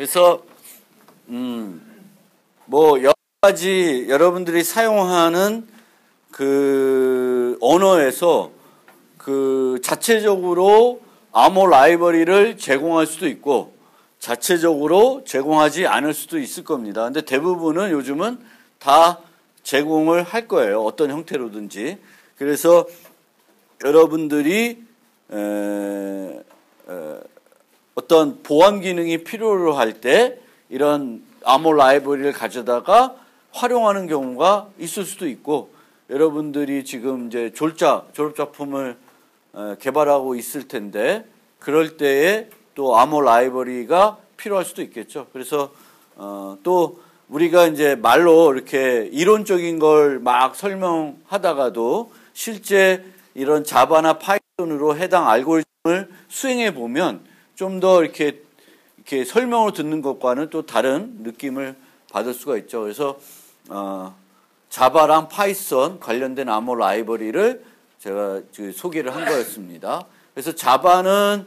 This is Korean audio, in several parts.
그래서 뭐 여러 가지 여러분들이 사용하는 그 언어에서 그 자체적으로 암호 라이브러리를 제공할 수도 있고 자체적으로 제공하지 않을 수도 있을 겁니다. 근데 대부분은 요즘은 다 제공을 할 거예요. 어떤 형태로든지. 그래서 여러분들이 어떤 보안 기능이 필요로 할 때 이런 암호 라이브러리를 가져다가 활용하는 경우가 있을 수도 있고, 여러분들이 지금 이제 졸업작품을 개발하고 있을 텐데 그럴 때에 또 암호 라이브러리가 필요할 수도 있겠죠. 그래서 또 우리가 이제 말로 이렇게 이론적인 걸 막 설명하다가도 실제 이런 자바나 파이썬으로 해당 알고리즘을 수행해 보면 좀 더 이렇게 설명을 듣는 것과는 또 다른 느낌을 받을 수가 있죠. 그래서 자바랑 파이썬 관련된 암호 라이브러리를 제가 소개를 한 거였습니다. 그래서 자바는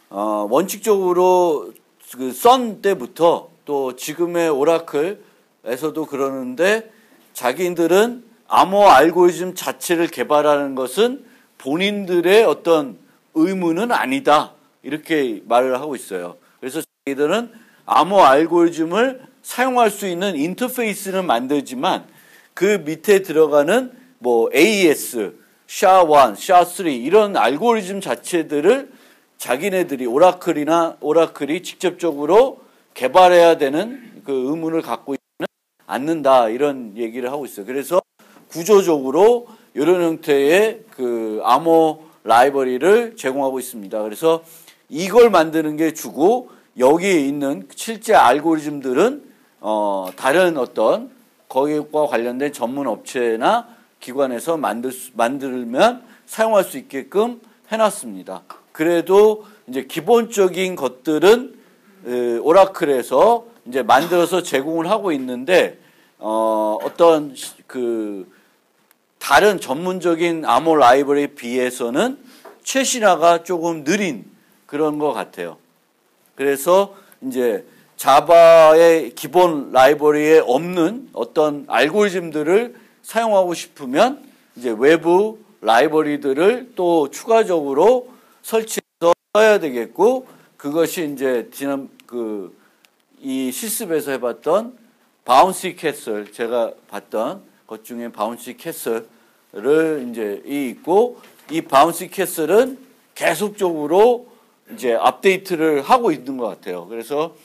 원칙적으로 그 선 때부터 또 지금의 오라클에서도 그러는데, 자기들은 암호 알고리즘 자체를 개발하는 것은 본인들의 어떤 의무는 아니다, 이렇게 말을 하고 있어요. 그래서 자기들은 암호 알고리즘을 사용할 수 있는 인터페이스는 만들지만 그 밑에 들어가는 뭐 AES, SHA-1, SHA-3 이런 알고리즘 자체들을 자기네들이 오라클이 직접적으로 개발해야 되는 그 의무를 갖고 있지는 않는다, 이런 얘기를 하고 있어요. 그래서 구조적으로 이런 형태의 그 암호 라이브러리를 제공하고 있습니다. 그래서 이걸 만드는 게 주고, 여기에 있는 실제 알고리즘들은 다른 어떤 거기과 관련된 전문 업체나 기관에서 만들면 사용할 수 있게끔 해놨습니다. 그래도 이제 기본적인 것들은 오라클에서 이제 만들어서 제공을 하고 있는데, 어떤 그 다른 전문적인 암호 라이브러리에 비해서는 최신화가 조금 느린 그런 것 같아요. 그래서 이제 자바의 기본 라이브러리에 없는 어떤 알고리즘들을 사용하고 싶으면 이제 외부 라이브러리들을 또 추가적으로 설치해서 써야 되겠고, 그것이 이제 지난 이 실습에서 해봤던 바운시 캐슬, 제가 봤던 것 중에 바운시 캐슬을 이제 있고, 이 바운시 캐슬은 계속적으로 이제 업데이트를 하고 있는 것 같아요. 그래서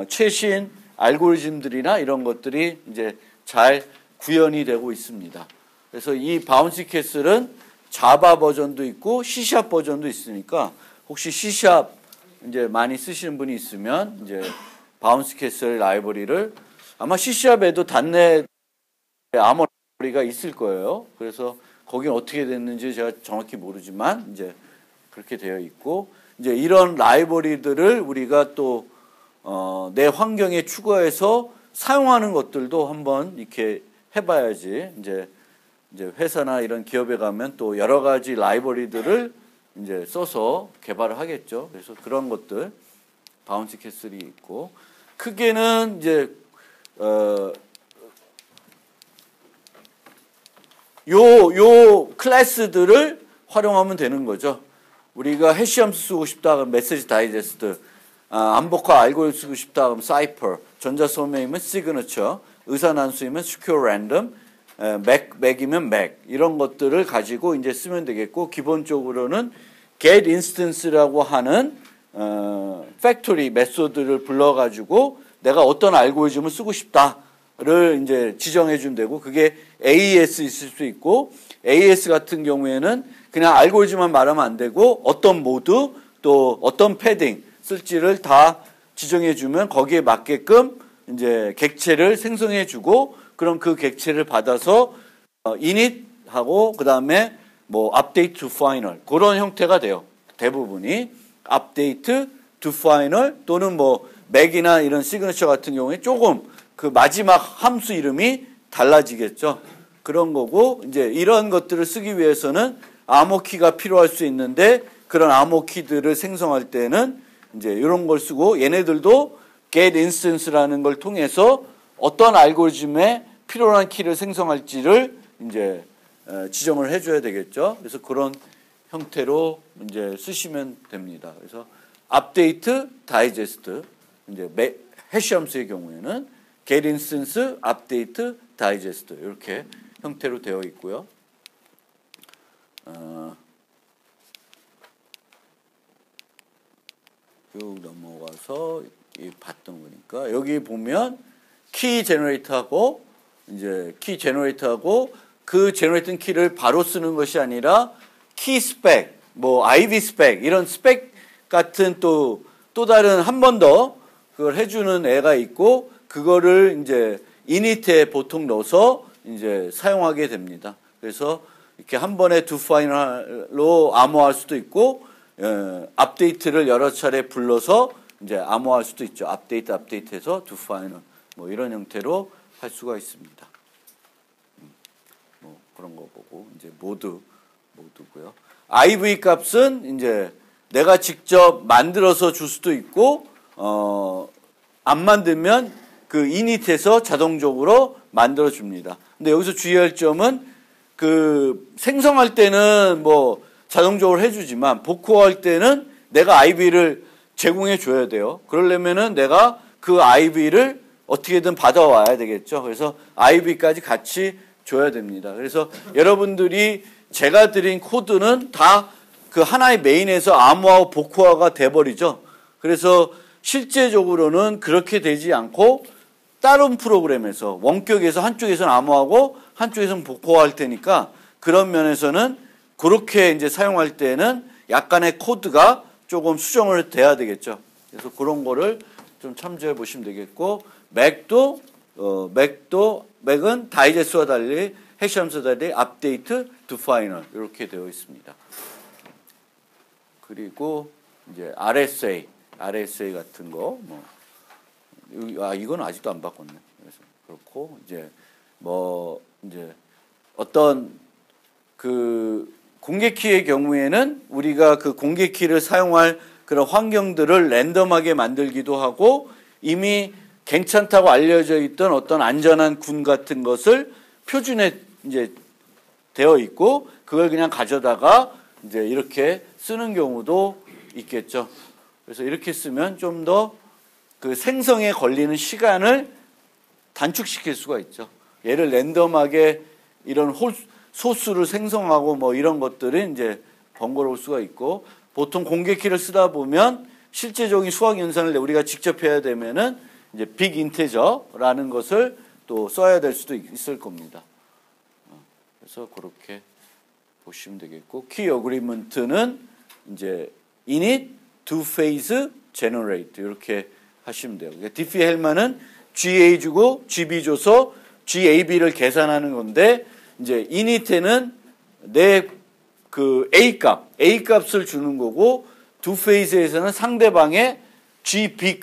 최신 알고리즘들이나 이런 것들이 이제 잘 구현이 되고 있습니다. 그래서 이 바운시 캐슬은 자바 버전도 있고 C# 버전도 있으니까, 혹시 C# 이제 많이 쓰시는 분이 있으면 이제 바운시 캐슬 라이브러리를, 아마 C#에도 .NET 암호 라이브러리가 있을 거예요. 그래서 거긴 어떻게 됐는지 제가 정확히 모르지만 이제 그렇게 되어 있고, 이제 이런 라이브러리들을 우리가 또 내 환경에 추가해서 사용하는 것들도 한번 이렇게 해봐야지, 이제 회사나 이런 기업에 가면 또 여러 가지 라이브러리들을 이제 써서 개발을 하겠죠. 그래서 그런 것들 바운시 캐슬이 있고, 크게는 이제 요 클래스들을 활용하면 되는 거죠. 우리가 해시함수 쓰고 싶다 그러면 메시지 다이제스트, 암복화 알고리즘 쓰고 싶다 그러면 사이퍼, 전자소매이면 시그너처, 의사난수이면 시큐어 랜덤, 맥이면 맥, 이런 것들을 가지고 이제 쓰면 되겠고, 기본적으로는 get instance라고 하는 팩토리 메소드를 불러가지고 내가 어떤 알고리즘을 쓰고 싶다를 이제 지정해 주면 되고, 그게 AES 있을 수 있고, AES 같은 경우에는 그냥 알고리즘만 말하면 안 되고 어떤 모드 또 어떤 패딩 쓸지를 다 지정해 주면 거기에 맞게끔 이제 객체를 생성해 주고, 그럼 그 객체를 받아서 init하고 그다음에 뭐 update to final 그런 형태가 돼요. 대부분이 update to final 또는 뭐 맥이나 이런 시그니처 같은 경우에 조금 그 마지막 함수 이름이 달라지겠죠. 그런 거고, 이제 이런 것들을 쓰기 위해서는 암호키가 필요할 수 있는데, 그런 암호키들을 생성할 때는 이제 이런 걸 쓰고, 얘네들도 getInstance라는 걸 통해서 어떤 알고리즘에 필요한 키를 생성할지를 이제 지정을 해줘야 되겠죠. 그래서 그런 형태로 이제 쓰시면 됩니다. 그래서 update, digest 이제 해시함수의 경우에는 getInstance, update, digest 이렇게 형태로 되어 있고요. 쭉 넘어가서 봤던 거니까 여기 보면 키 제너레이터하고 이제 키 제너레이터하고 그 제너레이팅 키를 바로 쓰는 것이 아니라 키 스펙, 뭐 IV 스펙 이런 스펙 같은 또 다른 한 번 더 그걸 해주는 애가 있고 그거를 이제 이니트에 보통 넣어서 이제 사용하게 됩니다. 그래서 이렇게 한 번에 doFine로 암호화할 수도 있고 업데이트를 여러 차례 불러서 이제 암호화할 수도 있죠. 업데이트해서 doFine을 뭐 이런 형태로 할 수가 있습니다. 뭐 그런 거 보고 이제 모드고요. IV 값은 이제 내가 직접 만들어서 줄 수도 있고 안 만들면 그 이닛에서 자동적으로 만들어 줍니다. 근데 여기서 주의할 점은 그 생성할 때는 뭐 자동적으로 해주지만 복구할 때는 내가 IB를 제공해 줘야 돼요. 그러려면은 내가 그 IB를 어떻게든 받아와야 되겠죠. 그래서 IB까지 같이 줘야 됩니다. 그래서 여러분들이 제가 드린 코드는 다 그 하나의 메인에서 암호화와 복구화가 돼버리죠. 그래서 실제적으로는 그렇게 되지 않고 다른 프로그램에서 원격에서 한쪽에서는 암호하고 한쪽에서는 복구할 테니까 그런 면에서는 그렇게 이제 사용할 때는 약간의 코드가 조금 수정을 돼야 되겠죠. 그래서 그런 거를 좀 참조해 보시면 되겠고 맥은 다이제스트와 달리 해시함수와 달리 업데이트, doFine을 이렇게 되어 있습니다. 그리고 이제 RSA 같은 거 뭐 이건 아직도 안 바꿨네. 그래서 그렇고 이제 뭐 이제 어떤 그 공개 키의 경우에는 우리가 그 공개 키를 사용할 그런 환경들을 랜덤하게 만들기도 하고 이미 괜찮다고 알려져 있던 어떤 안전한 군 같은 것을 표준에 이제 되어 있고 그걸 그냥 가져다가 이제 이렇게 쓰는 경우도 있겠죠. 그래서 이렇게 쓰면 좀 더 그 생성에 걸리는 시간을 단축시킬 수가 있죠. 얘를 랜덤하게 이런 소수를 생성하고 뭐 이런 것들은 이제 번거로울 수가 있고 보통 공개 키를 쓰다 보면 실제적인 수학 연산을 우리가 직접 해야 되면은 이제 빅 인테저라는 것을 또 써야 될 수도 있을 겁니다. 그래서 그렇게 보시면 되겠고 키 어그리먼트는 이제 init, doPhase, generate 이렇게 하시면 돼요. 그러니까 diffie-헬만은 GA 주고 GB 줘서 GAB를 계산하는 건데 이제 init에는 내 그 A 값을 주는 거고 doPhase에서는 상대방의 GB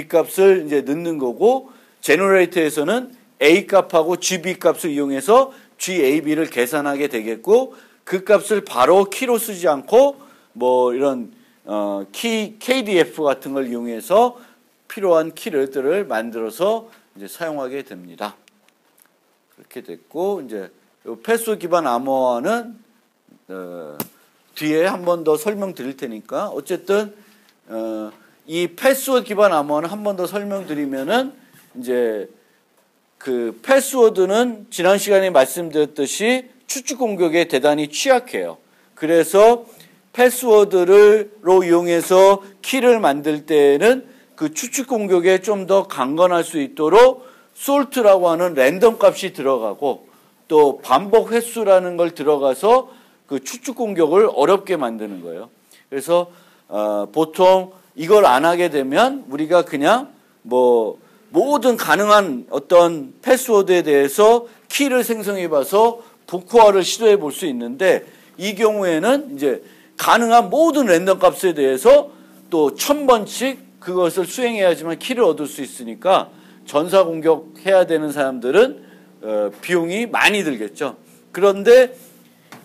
값을 이제 넣는 거고 generate에서는 A 값하고 GB 값을 이용해서 GAB를 계산하게 되겠고 그 값을 바로 키로 쓰지 않고 뭐 이런 KDF 같은 걸 이용해서 필요한 키들을 만들어서 이제 사용하게 됩니다. 그렇게 됐고 이제 패스워드 기반 암호화는 뒤에 한 번 더 설명드릴 테니까 어쨌든 이 패스워드 기반 암호화는 한 번 더 설명드리면은 이제 그 패스워드는 지난 시간에 말씀드렸듯이 추측 공격에 대단히 취약해요. 그래서 패스워드로 이용해서 키를 만들 때는 그 추측 공격에 좀 더 강건할 수 있도록 솔트라고 하는 랜덤 값이 들어가고 또 반복 횟수라는 걸 들어가서 그 추측 공격을 어렵게 만드는 거예요. 그래서 보통 이걸 안 하게 되면 우리가 그냥 뭐 모든 가능한 어떤 패스워드에 대해서 키를 생성해 봐서 복구화를 시도해 볼 수 있는데 이 경우에는 이제 가능한 모든 랜덤 값에 대해서 또 1000번씩 그것을 수행해야지만 키를 얻을 수 있으니까 전사 공격해야 되는 사람들은 비용이 많이 들겠죠. 그런데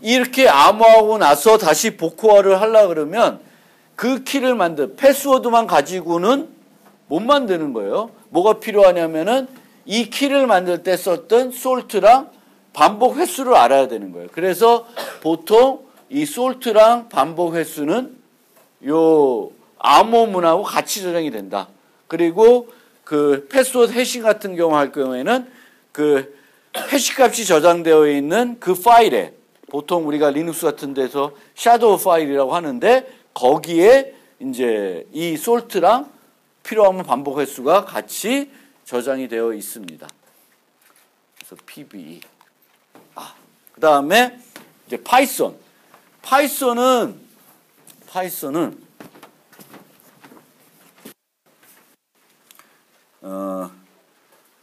이렇게 암호하고 나서 다시 복구화를 하려고 그러면 그 키를 패스워드만 가지고는 못 만드는 거예요. 뭐가 필요하냐면은 이 키를 만들 때 썼던 솔트랑 반복 횟수를 알아야 되는 거예요. 그래서 보통 이 솔트랑 반복 횟수는 요 암호문하고 같이 저장이 된다. 그리고 그 패스워드 해시 같은 경우 할 경우에는 그 해시 값이 저장되어 있는 그 파일에 보통 우리가 리눅스 같은 데서 샤도우 파일이라고 하는데 거기에 이제 이 솔트랑 필요하면 반복 횟수가 같이 저장이 되어 있습니다. 그래서 PB. 그 다음에 이제 파이썬. 파이썬은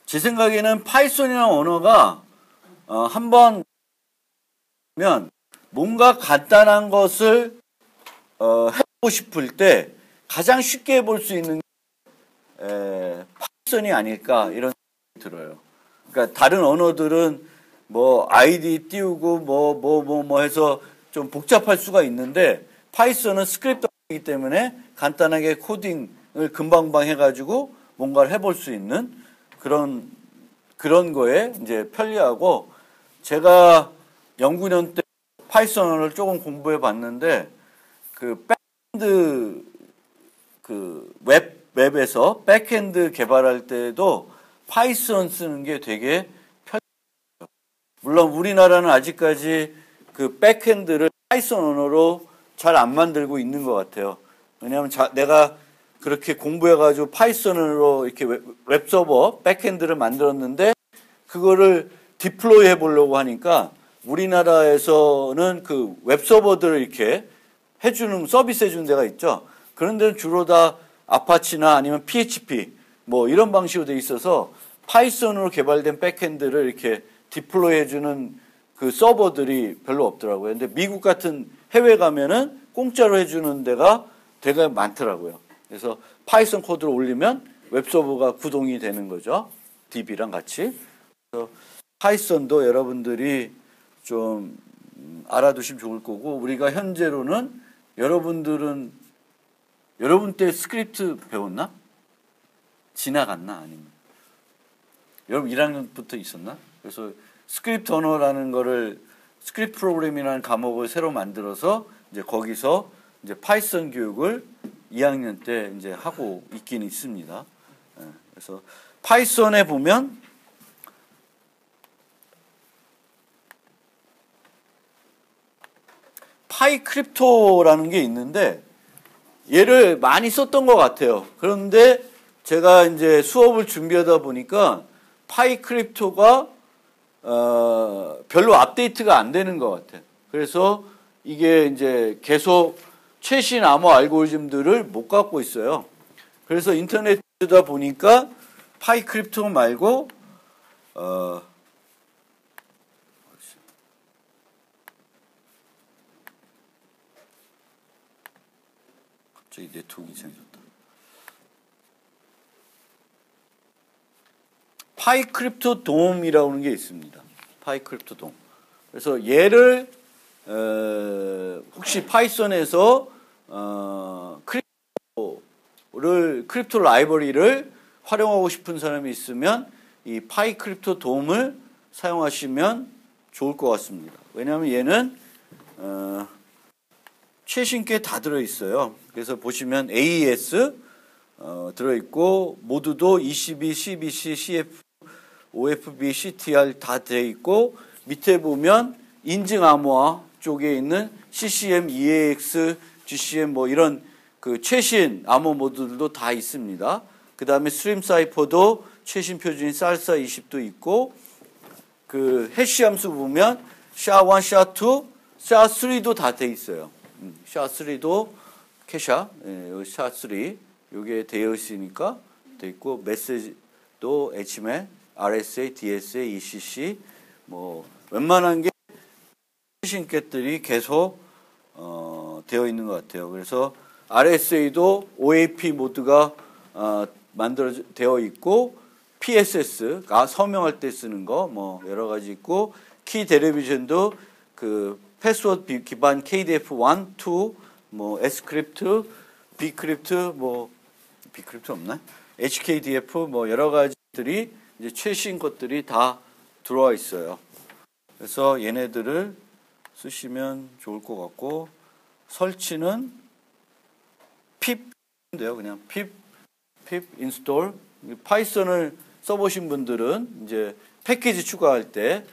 제 생각에는 파이썬이라는 언어가 한번 뭔가 간단한 것을 해보고 싶을 때 가장 쉽게 해볼 수 있는 게 파이썬이 아닐까 이런 생각이 들어요. 그러니까 다른 언어들은 뭐 아이디 띄우고 뭐 해서 좀 복잡할 수가 있는데 파이썬은 스크립트이기 때문에 간단하게 코딩을 금방금방 해가지고 뭔가를 해볼 수 있는 그런 거에 이제 편리하고 제가 연구년 때 파이썬을 조금 공부해 봤는데 그 백엔드 그 웹에서 백엔드 개발할 때도 파이썬 쓰는 게 되게 편해요. 물론 우리나라는 아직까지 그 백엔드를 파이썬 언어로 잘 안 만들고 있는 것 같아요. 왜냐하면 내가 그렇게 공부해가지고 파이썬으로 이렇게 웹서버 백엔드를 만들었는데 그거를 디플로이 해보려고 하니까 우리나라에서는 그 웹서버들을 이렇게 해주는 서비스 해주는 데가 있죠. 그런 데는 주로 다 아파치나 아니면 PHP 뭐 이런 방식으로 돼 있어서 파이썬으로 개발된 백엔드를 이렇게 디플로이 해주는 그 서버들이 별로 없더라고요. 근데 미국 같은 해외 가면은 공짜로 해주는 데가 되게 많더라고요. 그래서 파이썬 코드를 올리면 웹서버가 구동이 되는 거죠. DB랑 같이. 그래서 파이썬도 여러분들이 좀 알아두시면 좋을 거고 우리가 현재로는 여러분 때 스크립트 배웠나? 지나갔나? 아니면 여러분 1학년부터 있었나? 그래서 스크립트 언어라는 거를 스크립트 프로그램이라는 과목을 새로 만들어서 이제 거기서 이제 파이썬 교육을 2학년 때 이제 하고 있긴 있습니다. 그래서 파이썬에 보면 파이크립토라는 게 있는데 얘를 많이 썼던 것 같아요. 그런데 제가 이제 수업을 준비하다 보니까 파이크립토가 별로 업데이트가 안 되는 것 같아요. 그래서 이게 이제 계속 최신 암호 알고리즘들을 못 갖고 있어요. 그래서 인터넷에 보다 보니까 파이크립토 말고 갑자기 네트워크 이상해졌다. 파이크립토 돔이라고 하는 게 있습니다. 파이크립토 돔. 그래서 얘를 혹시 파이썬에서 크립토 라이브러리를 활용하고 싶은 사람이 있으면 이 파이크립토 돔을 사용하시면 좋을 것 같습니다. 왜냐하면 얘는 최신 게 다 들어있어요. 그래서 보시면 AES 들어있고 모두도 ECB, CBC, CF, OFB, CTR 다 들어있고 밑에 보면 인증 암호화 쪽에 있는 CCM, EAX, GCM 뭐 이런 그 최신 암호 모듈들도 다 있습니다. 그 다음에 스트림 사이퍼도 최신 표준인 살사 20도 있고 그 해시 함수 보면 SHA-1, SHA-2, SHA-3도 다 돼 있어요. SHA-3도 캐샤, SHA-3 요게 되어 있으니까 돼 있고 메시지도 HML, RSA, DSA, ECC 뭐 웬만한 게 최신 것들이 계속 되어 있는 것 같아요. 그래서 RSA도 OAP 모드가 되어 있고 PSS가 서명할 때 쓰는 거 뭐 여러 가지 있고 키 데리비전도 그 패스워드 기반 KDF 1, 2, 뭐 S크립트, B크립트 뭐 비크립트 없나? HKDF 뭐 여러 가지들이 이제 최신 것들이 다 들어와 있어요. 그래서 얘네들을 쓰시면 좋을 것 같고, 설치는 pip인데요. 그냥 pip install. 파이썬을 써보신 분들은 이제 패키지 추가할 때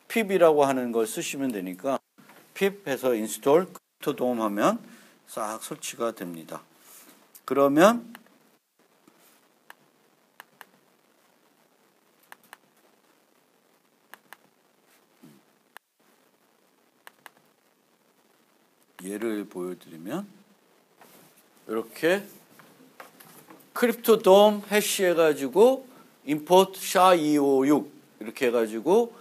pip이라고 하는 걸 쓰시면 되니까 pip 해서 install 크립토돔 하면 싹 설치가 됩니다. 그러면 예를 보여드리면 이렇게 크립토돔 해시 해가지고 import SHA-256 이렇게 해가지고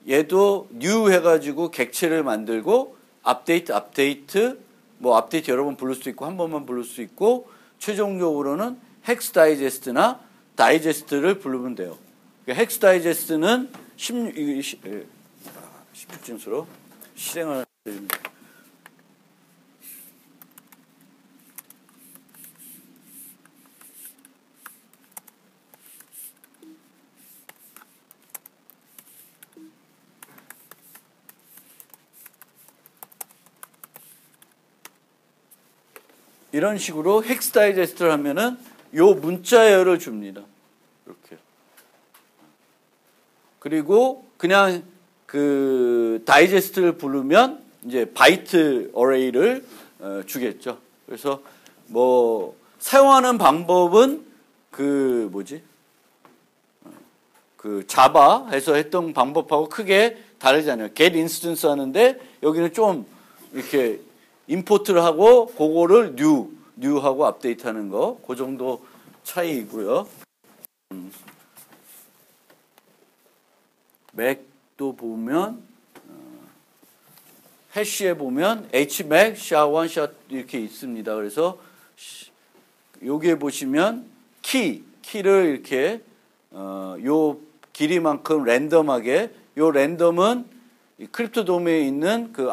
얘도 new 해가지고 객체를 만들고 업데이트 뭐 업데이트 여러 번 부를 수도 있고 한 번만 부를 수 있고 최종적으로는 헥스 다이제스트나 다이제스트를 부르면 돼요. 그러니까 헥스 다이제스트는 16진수로 실행을 드립니다. 이런 식으로 헥스 다이제스트를 하면은 요 문자열을 줍니다. 이렇게. 그리고 그냥 그 다이제스트를 부르면 이제 바이트 어레이를 주겠죠. 그래서 뭐 사용하는 방법은 그 자바에서 했던 방법하고 크게 다르지 않아요. get instance 하는데 여기는 좀 이렇게 임포트를 하고 그거를 뉴하고 업데이트하는 거, 그 정도 차이이고요. 맥도 보면 해시에 보면 hmac, SHA-1, SHA 이렇게 있습니다. 그래서 여기에 보시면 키를 이렇게 요 길이만큼 랜덤하게, 요 랜덤은 크립토돔에 있는 그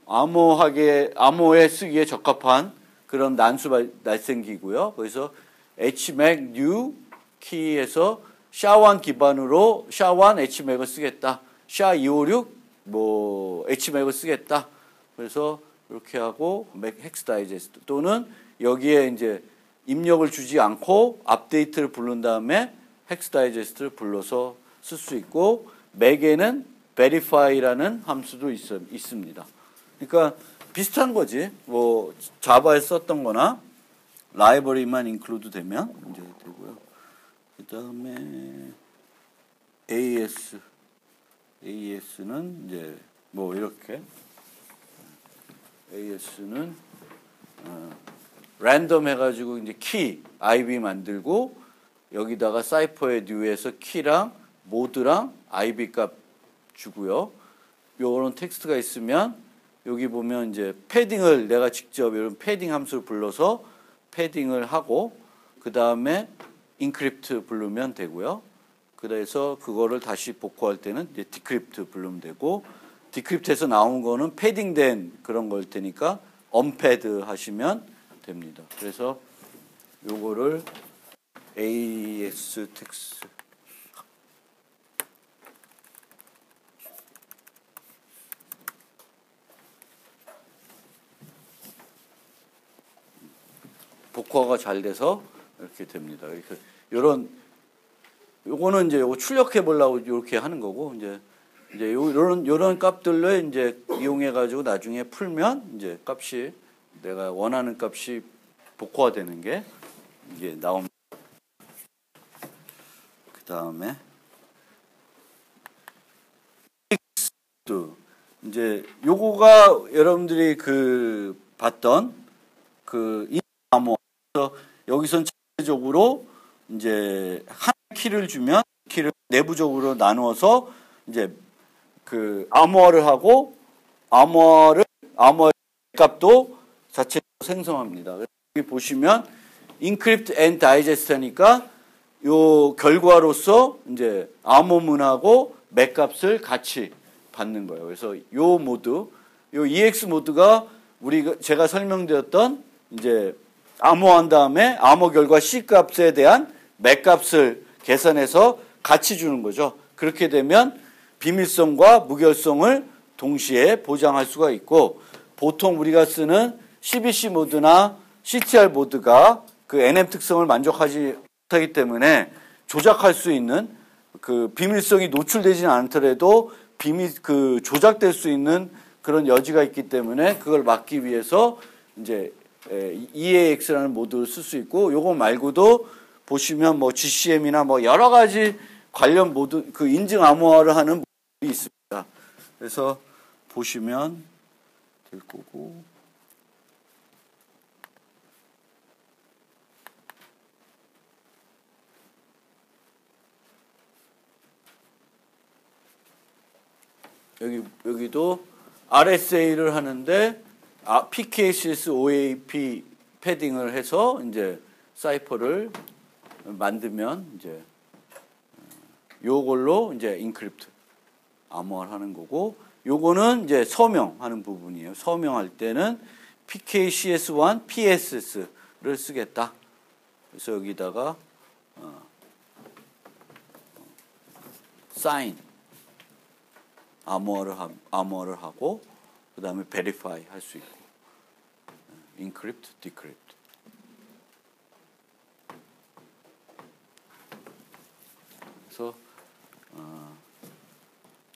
암호에 쓰기에 적합한 그런 난수 날생기고요. 그래서 hmac new 키에서 SHA-1 기반으로 SHA-1 hmac을 쓰겠다. SHA-256 뭐 hmac을 쓰겠다. 그래서 이렇게 하고 헥스 다이제스트 또는 여기에 이제 입력을 주지 않고 업데이트를 부른 다음에 헥스 다이제스트를 불러서 쓸 수 있고, 맥에는 verify라는 함수도 있습니다. 그러니까 비슷한 거지. 뭐 자바에 썼던 거나 라이브러리만 인클루드 되면 이제 되고요. 그다음에 AS는 이제 뭐 이렇게 AS는 랜덤 해가지고 이제 키 IB 만들고 여기다가 사이퍼에 뉴에서 키랑 모드랑 IB 값 주고요. 요런 텍스트가 있으면 여기 보면 이제 패딩을 내가 직접 이런 패딩 함수를 불러서 패딩을 하고 그 다음에 인크립트 부르면 되고요. 그래서 그거를 다시 복구할 때는 이제 디크립트 부르면 되고, 디크립트에서 나온 거는 패딩된 그런 걸 테니까 언패드 하시면 됩니다. 그래서 요거를 AS 텍스트 복구가 잘 돼서 이렇게 됩니다. 이렇게 요거는 이제 요거 출력해 보려고 이렇게 하는 거고, 이제 요런 값들로 이제 이용해 가지고 나중에 풀면 이제 값이 내가 원하는 값이 복구가 되는 게 이게 나옵니다. 그다음에 이제 요거가 여러분들이 그 봤던 그 암호, 여기선 전체적으로 이제 한 키를 주면 키를 내부적으로 나누어서 이제 그 암호화를 하고 암호화 값도 자체로 생성합니다. 여기 보시면 encrypt and digest 하니까 요 결과로서 이제 암호문하고 맥 값을 같이 받는 거예요. 그래서 요 EX 모드가 제가 설명드렸던 이제 암호한 다음에 암호 결과 C 값에 대한 맥 값을 계산해서 같이 주는 거죠. 그렇게 되면 비밀성과 무결성을 동시에 보장할 수가 있고, 보통 우리가 쓰는 CBC 모드나 CTR 모드가 그 NM 특성을 만족하지 못하기 때문에 조작할 수 있는, 그 비밀성이 노출되지는 않더라도 조작될 수 있는 그런 여지가 있기 때문에 그걸 막기 위해서 이제 EAX라는 모드를 쓸 수 있고, 요거 말고도 보시면 뭐 GCM이나 뭐 여러 가지 관련 모드, 그 인증 암호화를 하는 모드가 있습니다. 그래서 보시면 될 거고, 여기도 RSA를 하는데 PKCS OAP 패딩을 해서 이제 사이퍼를 만들면 이제 요걸로 이제 인크립트 암호화를 하는 거고, 요거는 이제 서명하는 부분이에요. 서명할 때는 PKCS1 PSS를 쓰겠다. 그래서 여기다가 사인 암호화를 하고, 그 다음에 베리파이 할 수 있고, 인크립트, 디크립트. 그래서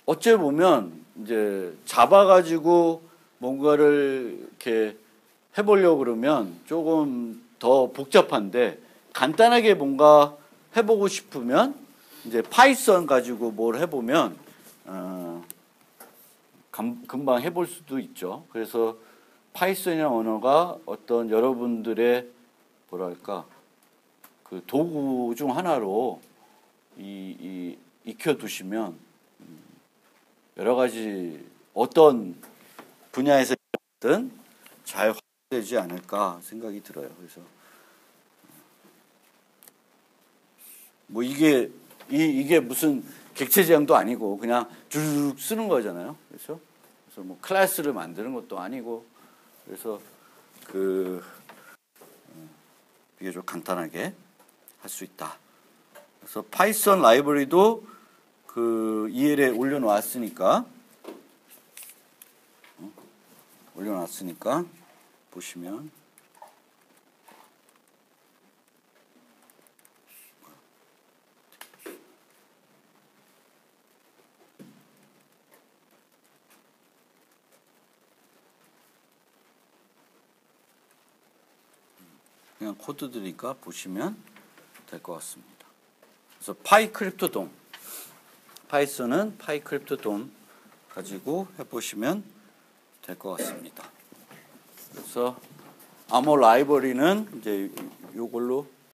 어째 보면 이제 잡아가지고 뭔가를 이렇게 해보려고 그러면 조금 더 복잡한데, 간단하게 뭔가 해보고 싶으면 이제 파이썬 가지고 뭘 해보면 금방 해볼 수도 있죠. 그래서 파이썬이라는 언어가 어떤 여러분들의 뭐랄까 그 도구 중 하나로 익혀두시면 여러 가지 어떤 분야에서든 잘 활용되지 않을까 생각이 들어요. 그래서 뭐 이게 무슨 객체 지향도 아니고 그냥 쭉 쓰는 거잖아요. 그렇죠? 그래서 뭐 클래스를 만드는 것도 아니고, 그래서 비교적 간단하게 할 수 있다. 그래서 파이썬 라이브러리도 그 EL에 올려놨으니까 보시면 그냥 코드들이니까 보시면 될 것 같습니다. 그래서 파이크립토돔, 파이썬은 파이크립토돔 가지고 해보시면 될 것 같습니다. 그래서 암호 라이브러리는 이제 요걸로